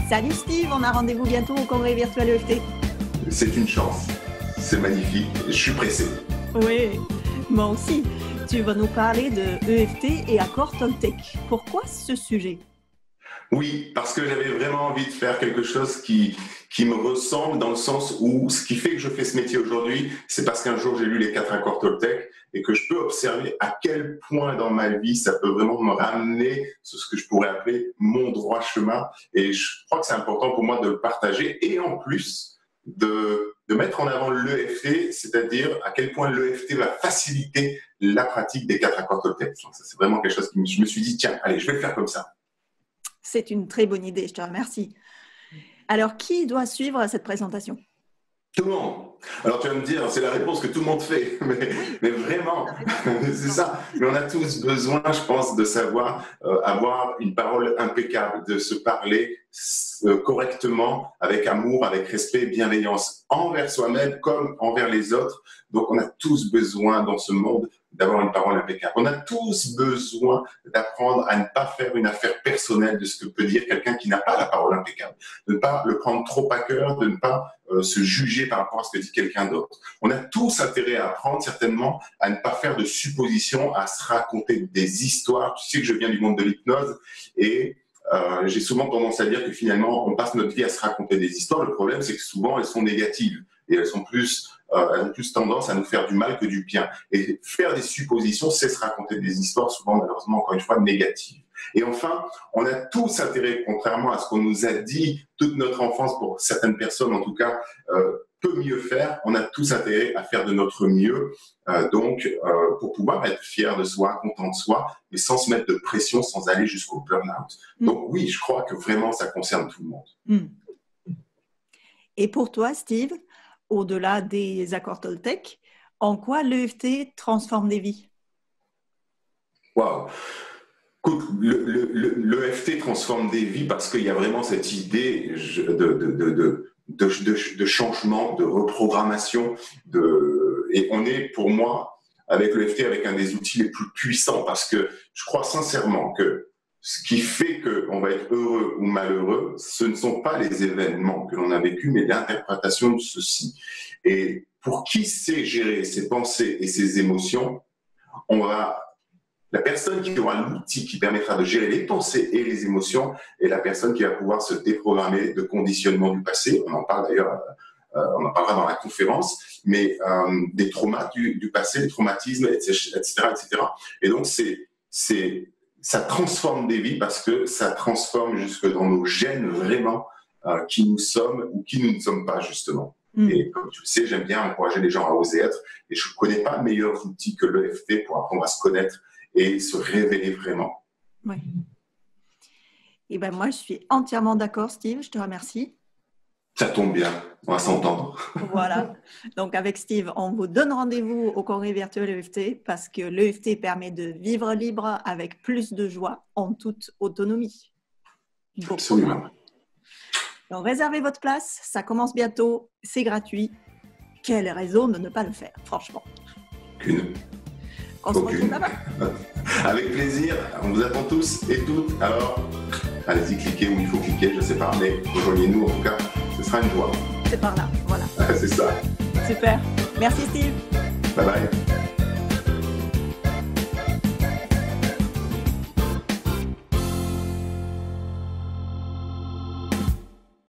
Salut Steve, on a rendez-vous bientôt au congrès virtuel EFT. C'est une chance, c'est magnifique, je suis pressé. Oui, moi aussi. Tu vas nous parler de EFT et accords Toltec. Pourquoi ce sujet? Oui, parce que j'avais vraiment envie de faire quelque chose qui me ressemble dans le sens où ce qui fait que je fais ce métier aujourd'hui, c'est parce qu'un jour j'ai lu les 4 accords Toltec et que je peux observer à quel point dans ma vie ça peut vraiment me ramener sur ce que je pourrais appeler mon droit chemin. Et je crois que c'est important pour moi de le partager et en plus de mettre en avant l'EFT, c'est-à-dire à quel point l'EFT va faciliter la pratique des 4 accords Toltec. Donc ça, c'est vraiment quelque chose qui je me suis dit, tiens, allez, je vais le faire comme ça. C'est une très bonne idée, je te remercie. Alors, qui doit suivre cette présentation? Tout le monde. Alors tu vas me dire, c'est la réponse que tout le monde fait, mais vraiment, c'est ça. Mais on a tous besoin, je pense, de savoir avoir une parole impeccable, de se parler correctement, avec amour, avec respect et bienveillance, envers soi-même comme envers les autres. Donc on a tous besoin dans ce monde d'avoir une parole impeccable. On a tous besoin d'apprendre à ne pas faire une affaire personnelle de ce que peut dire quelqu'un qui n'a pas la parole impeccable, de ne pas le prendre trop à cœur, de ne pas se juger par rapport à ce que dit quelqu'un d'autre. On a tous intérêt à apprendre certainement à ne pas faire de suppositions, à se raconter des histoires. Tu sais que je viens du monde de l'hypnose et j'ai souvent tendance à dire que finalement on passe notre vie à se raconter des histoires. Le problème c'est que souvent elles sont négatives et elles ont plus tendance à nous faire du mal que du bien. Et faire des suppositions, c'est se raconter des histoires souvent malheureusement encore une fois négatives. Et enfin, on a tous intérêt, contrairement à ce qu'on nous a dit toute notre enfance, pour certaines personnes en tout cas, peut mieux faire, on a tous intérêt à faire de notre mieux, pour pouvoir être fier de soi, content de soi, mais sans se mettre de pression, sans aller jusqu'au burn-out. Donc oui, je crois que vraiment ça concerne tout le monde. Et pour toi, Steve, au-delà des accords Toltec, en quoi l'EFT transforme des vies? Waouh! Écoute, l'EFT transforme des vies parce qu'il y a vraiment cette idée de changement, de reprogrammation. Et on est, pour moi, avec l'EFT, avec un des outils les plus puissants parce que je crois sincèrement que ce qui fait qu'on va être heureux ou malheureux, ce ne sont pas les événements que l'on a vécus, mais l'interprétation de ceux-ci. Et pour qui sait gérer ses pensées et ses émotions, la personne qui aura l'outil qui permettra de gérer les pensées et les émotions est la personne qui va pouvoir se déprogrammer de conditionnement du passé. On en parle d'ailleurs, on en parlera dans la conférence, mais des traumas du passé, des traumatismes, etc., etc. Et donc, ça transforme des vies parce que ça transforme jusque dans nos gènes vraiment qui nous sommes ou qui nous ne sommes pas justement. Et comme tu le sais, j'aime bien encourager les gens à oser être et je ne connais pas meilleur outil que l'EFT pour apprendre à se connaître et se révéler vraiment. Oui. Et ben moi, je suis entièrement d'accord, Steve. Je te remercie. Ça tombe bien, on va s'entendre. Voilà. Donc, avec Steve, on vous donne rendez-vous au congrès virtuel EFT parce que l'EFT permet de vivre libre avec plus de joie en toute autonomie. Absolument. Donc, réservez votre place. Ça commence bientôt. C'est gratuit. Quelle raison de ne pas le faire, franchement. Qu'une. On se retrouve là-bas. Avec plaisir, on vous attend tous et toutes. Alors, allez-y, cliquez où il faut cliquer, je ne sais pas, mais rejoignez-nous en tout cas, ce sera une joie. C'est par là, voilà. C'est ça. Super. Merci Steve. Bye bye.